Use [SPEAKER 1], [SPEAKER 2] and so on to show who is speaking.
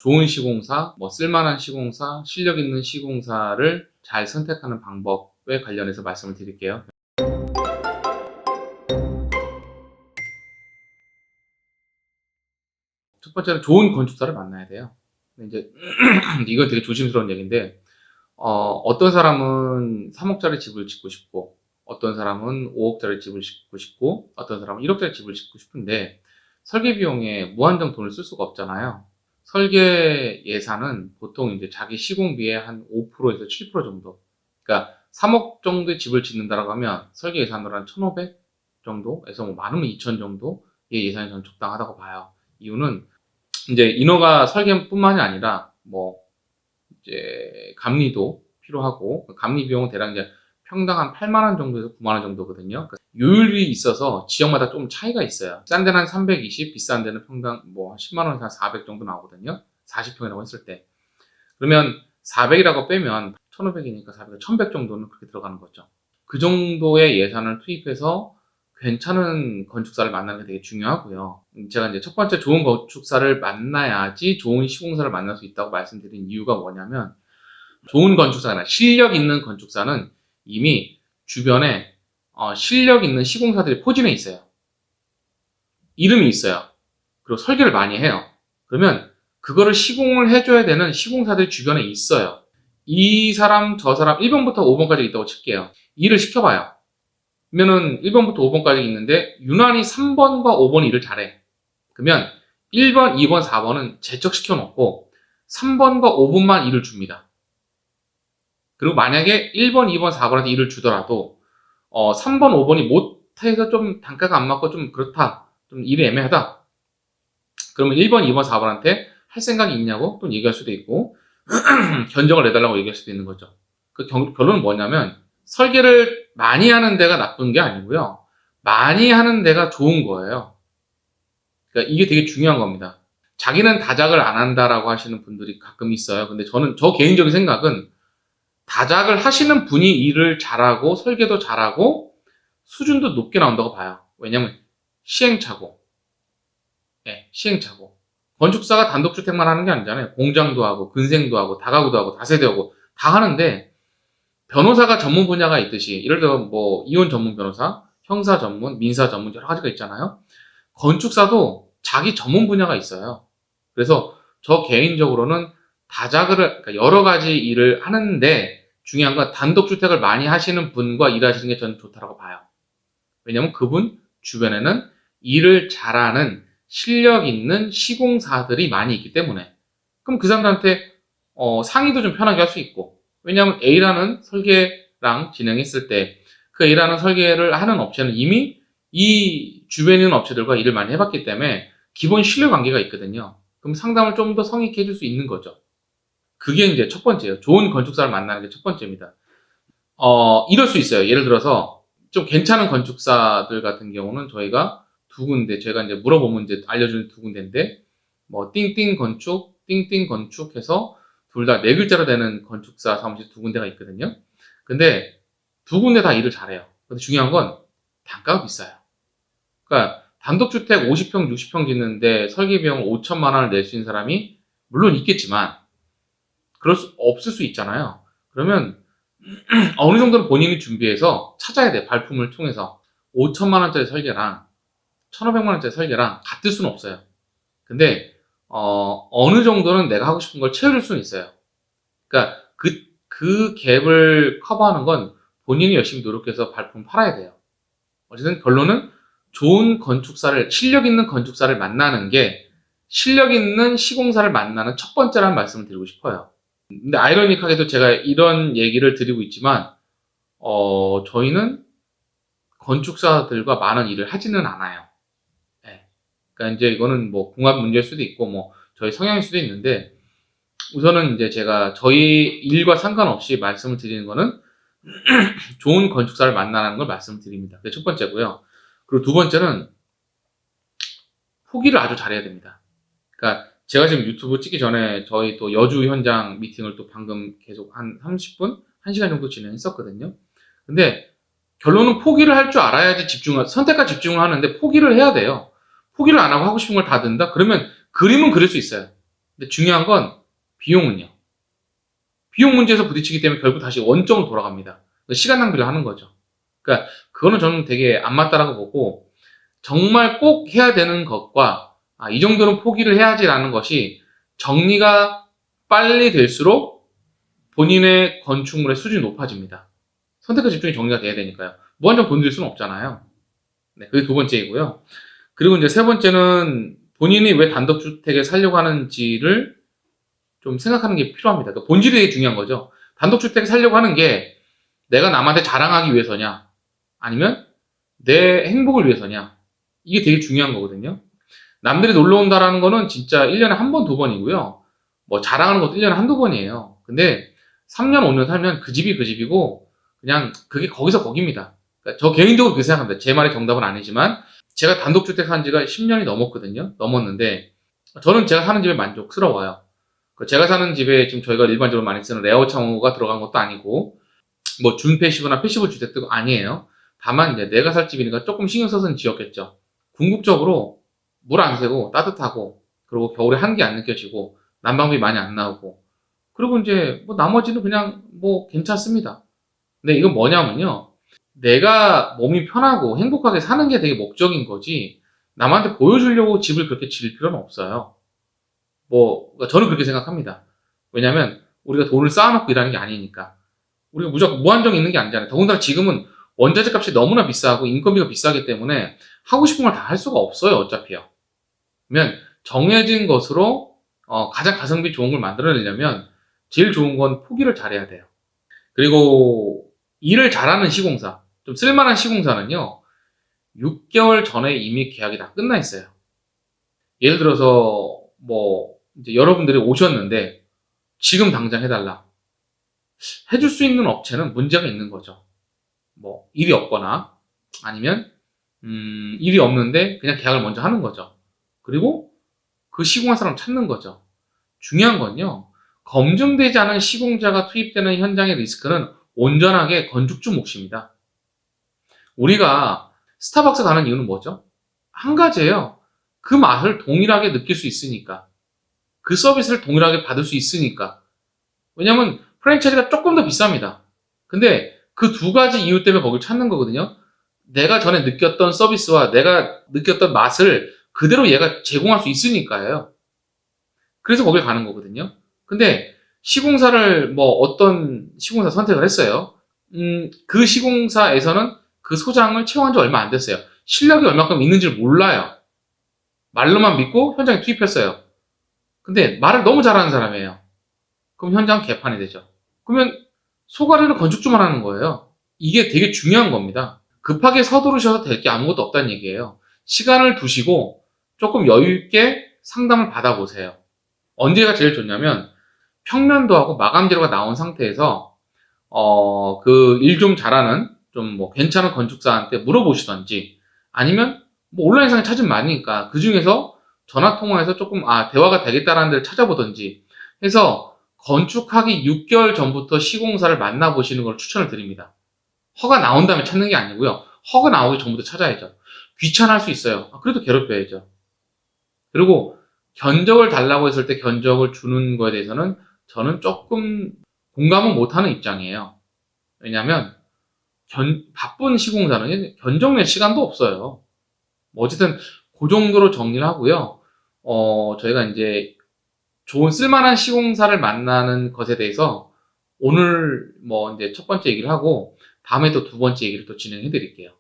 [SPEAKER 1] 좋은 시공사, 쓸만한 시공사, 실력 있는 시공사를 잘 선택하는 방법에 관련해서 말씀을 드릴게요. 첫 번째는 좋은 건축사를 만나야 돼요. 근데 이제 이건 되게 조심스러운 얘기인데, 어떤 사람은 3억짜리 집을 짓고 싶고, 어떤 사람은 5억짜리 집을 짓고 싶고, 어떤 사람은 1억짜리 집을 짓고 싶은데, 설계 비용에 무한정 돈을 쓸 수가 없잖아요. 설계 예산은 보통 이제 자기 시공비의 한 5%에서 7% 정도. 그러니까 3억 정도의 집을 짓는다라고 하면 설계 예산으로 한 1,500 정도에서 많으면 2,000 정도의 예산이 저는 적당하다고 봐요. 이유는 이제 인허가 설계뿐만이 아니라 이제 감리도 필요하고, 감리 비용은 대략 이제 평당 한 8만 원 정도에서 9만 원 정도거든요. 그러니까 요율이 있어서 지역마다 좀 차이가 있어요. 싼 데는 한 320, 비싼 데는 평당 10만 원에서 한 400 정도 나오거든요. 40평이라고 했을 때. 그러면 400이라고 빼면 1,500이니까 400, 1,100 정도는 그렇게 들어가는 거죠. 그 정도의 예산을 투입해서 괜찮은 건축사를 만나는 게 되게 중요하고요. 제가 이제 첫 번째 좋은 건축사를 만나야지 좋은 시공사를 만날 수 있다고 말씀드린 이유가 뭐냐면, 좋은 건축사나 실력 있는 건축사는 이미 주변에 실력 있는 시공사들이 포진해 있어요. 이름이 있어요. 그리고 설계를 많이 해요. 그러면 그거를 시공을 해줘야 되는 시공사들이 주변에 있어요. 이 사람, 저 사람 1번부터 5번까지 있다고 칠게요. 일을 시켜봐요. 그러면은 1번부터 5번까지 있는데 유난히 3번과 5번이 일을 잘해. 그러면 1번, 2번, 4번은 제척시켜 놓고 3번과 5번만 일을 줍니다. 그리고 만약에 1번, 2번, 4번한테 일을 주더라도 3번, 5번이 못해서 좀 단가가 안 맞고 좀 그렇다, 좀 일이 애매하다, 그러면 1번, 2번, 4번한테 할 생각이 있냐고 또 얘기할 수도 있고 견적을 내달라고 얘기할 수도 있는 거죠. 그 결론은 뭐냐면, 설계를 많이 하는 데가 나쁜 게 아니고요, 많이 하는 데가 좋은 거예요. 그러니까 이게 되게 중요한 겁니다. 자기는 다작을 안 한다라고 하시는 분들이 가끔 있어요. 근데 저 개인적인 생각은, 다작을 하시는 분이 일을 잘하고 설계도 잘하고 수준도 높게 나온다고 봐요. 왜냐면 시행착오. 예, 시행착오. 건축사가 단독주택만 하는 게 아니잖아요. 공장도 하고 근생도 하고 다가구도 하고 다세대하고 다 하는데, 변호사가 전문 분야가 있듯이, 예를 들어 이혼 전문 변호사, 형사 전문, 민사 전문, 여러 가지가 있잖아요. 건축사도 자기 전문 분야가 있어요. 그래서 저 개인적으로는 그러니까 여러 가지 일을 하는데, 중요한 건 단독주택을 많이 하시는 분과 일하시는 게 저는 좋다고 봐요. 왜냐면 그분 주변에는 일을 잘하는 실력 있는 시공사들이 많이 있기 때문에. 그럼 그 사람들한테 상의도 좀 편하게 할 수 있고, 왜냐하면 A라는 설계랑 진행했을 때 그 A라는 설계를 하는 업체는 이미 이 주변에 있는 업체들과 일을 많이 해봤기 때문에 기본 신뢰 관계가 있거든요. 그럼 상담을 좀 더 성의 있게 해줄 수 있는 거죠. 그게 이제 첫 번째예요. 좋은 건축사를 만나는 게 첫 번째입니다. 이럴 수 있어요. 예를 들어서 좀 괜찮은 건축사들 같은 경우는 저희가 두 군데, 제가 이제 물어보면 이제 알려주는 두 군데인데, 띵띵 건축, 띵띵 건축 해서 둘 다 네 글자로 되는 건축사 사무실 두 군데가 있거든요. 근데 두 군데 다 일을 잘해요. 근데 중요한 건 단가가 비싸요. 그러니까 단독주택 50평, 60평 짓는데 설계 비용 5천만 원을 낼 수 있는 사람이 물론 있겠지만 없을 수 있잖아요. 그러면 어느 정도는 본인이 준비해서 찾아야 돼. 발품을 통해서 5천만 원짜리 설계랑 1,500만 원짜리 설계랑 같을 수는 없어요. 근데 어느 정도는 내가 하고 싶은 걸 채워줄 수는 있어요. 그러니까 그 갭을 커버하는 건 본인이 열심히 노력해서 발품 팔아야 돼요. 어쨌든 결론은, 실력 있는 건축사를 만나는 게 실력 있는 시공사를 만나는 첫 번째라는 말씀을 드리고 싶어요. 근데 아이러니하게도 제가 이런 얘기를 드리고 있지만, 저희는 건축사들과 많은 일을 하지는 않아요. 예. 그러니까 이제 이거는 궁합 문제일 수도 있고, 저희 성향일 수도 있는데, 우선은 이제 제가 저희 일과 상관없이 말씀을 드리는 거는 좋은 건축사를 만나는 걸 말씀을 드립니다. 그게 첫 번째고요. 그리고 두 번째는 포기를 아주 잘해야 됩니다. 그러니까 제가 지금 유튜브 찍기 전에 저희 또 여주 현장 미팅을 또 방금 계속 한 30분, 1시간 정도 진행했었거든요. 근데 결론은 포기를 할 줄 알아야지 선택과 집중을 하는데 포기를 해야 돼요. 포기를 안 하고 하고 싶은 걸 다 든다? 그러면 그림은 그릴 수 있어요. 근데 중요한 건 비용은요. 비용 문제에서 부딪히기 때문에 결국 다시 원점으로 돌아갑니다. 시간 낭비를 하는 거죠. 그러니까 그거는 저는 되게 안 맞다라고 보고 정말 꼭 해야 되는 것과 이 정도는 포기를 해야지라는 것이 정리가 빨리 될수록 본인의 건축물의 수준이 높아집니다. 선택과 집중이 정리가 돼야 되니까요. 무한정 돈 들 수는 없잖아요. 네, 그게 두 번째이고요. 그리고 이제 세 번째는 본인이 왜 단독주택에 살려고 하는지를 좀 생각하는 게 필요합니다. 그러니까 본질이 되게 중요한 거죠. 단독주택에 살려고 하는 게 내가 남한테 자랑하기 위해서냐, 아니면 내 행복을 위해서냐, 이게 되게 중요한 거거든요. 남들이 놀러 온다라는 거는 진짜 1년에 한 번, 두 번이고요. 뭐 자랑하는 것도 1년에 한두 번이에요. 근데 3년, 5년 살면 그 집이 그 집이고 그냥 그게 거기서 거깁니다. 그러니까 저 개인적으로 그렇게 생각합니다. 제 말의 정답은 아니지만 제가 단독주택 산 지가 10년이 넘었거든요. 넘었는데 저는 제가 사는 집에 만족스러워요. 제가 사는 집에 지금 저희가 일반적으로 많이 쓰는 레어 창호가 들어간 것도 아니고 뭐 준패시브나 패시브 주택도 아니에요. 다만 이제 내가 살 집이니까 조금 신경 써서 지었겠죠. 궁극적으로 물 안 새고 따뜻하고 그리고 겨울에 한기 안 느껴지고 난방비 많이 안 나오고 그리고 이제 뭐 나머지는 그냥 뭐 괜찮습니다. 근데 이건 뭐냐면요. 내가 몸이 편하고 행복하게 사는 게 되게 목적인 거지 남한테 보여주려고 집을 그렇게 지을 필요는 없어요. 뭐 그러니까 저는 그렇게 생각합니다. 왜냐면 우리가 돈을 쌓아놓고 일하는 게 아니니까. 우리가 무조건 무한정 있는 게 아니잖아요. 더군다나 지금은 원자재 값이 너무나 비싸고 인건비가 비싸기 때문에 하고 싶은 걸 다 할 수가 없어요. 어차피요. 그러면 정해진 것으로 가장 가성비 좋은 걸 만들어내려면 제일 좋은 건 포기를 잘해야 돼요. 그리고 일을 잘하는 시공사, 좀 쓸만한 시공사는요. 6개월 전에 이미 계약이 다 끝나 있어요. 예를 들어서 뭐 이제 여러분들이 오셨는데 지금 당장 해달라. 해줄 수 있는 업체는 문제가 있는 거죠. 뭐 일이 없거나 아니면 일이 없는데 그냥 계약을 먼저 하는 거죠. 그리고 그 시공할 사람 찾는 거죠. 중요한 건요. 검증되지 않은 시공자가 투입되는 현장의 리스크는 온전하게 건축주 몫입니다. 우리가 스타벅스 가는 이유는 뭐죠? 한 가지예요. 그 맛을 동일하게 느낄 수 있으니까. 그 서비스를 동일하게 받을 수 있으니까. 왜냐면 프랜차이즈가 조금 더 비쌉니다. 근데 그 두 가지 이유 때문에 거길 찾는 거거든요. 내가 전에 느꼈던 서비스와 내가 느꼈던 맛을 그대로 얘가 제공할 수 있으니까요. 그래서 거길 가는 거거든요. 근데 시공사를 뭐 어떤 시공사 선택을 했어요. 그 시공사에서는 그 소장을 채용한 지 얼마 안 됐어요. 실력이 얼마큼 있는지를 몰라요. 말로만 믿고 현장에 투입했어요. 근데 말을 너무 잘하는 사람이에요. 그럼 현장 개판이 되죠. 그러면 소가리를 건축주만 하는 거예요. 이게 되게 중요한 겁니다. 급하게 서두르셔서 될 게 아무것도 없다는 얘기예요. 시간을 두시고 조금 여유 있게 상담을 받아보세요. 언제가 제일 좋냐면 평면도하고 마감 재료가 나온 상태에서 그 일 좀 잘하는 좀 뭐 괜찮은 건축사한테 물어보시던지 아니면 뭐 온라인상에 찾으면 많으니까 그 중에서 전화 통화해서 조금 대화가 되겠다라는 데를 찾아보던지 해서 건축하기 6개월 전부터 시공사를 만나보시는 걸 추천을 드립니다. 허가 나온 다음에 찾는 게 아니고요. 허가 나오기 전부터 찾아야죠. 귀찮을 수 있어요. 그래도 괴롭혀야죠. 그리고 견적을 달라고 했을 때 견적을 주는 거에 대해서는 저는 조금 공감은 못하는 입장이에요. 왜냐하면 바쁜 시공사는 견적 낼 시간도 없어요. 뭐 어쨌든 그 정도로 정리를 하고요. 저희가 이제 좋은 쓸만한 시공사를 만나는 것에 대해서 오늘 뭐 이제 첫 번째 얘기를 하고 다음에 또 두 번째 얘기를 또 진행해 드릴게요.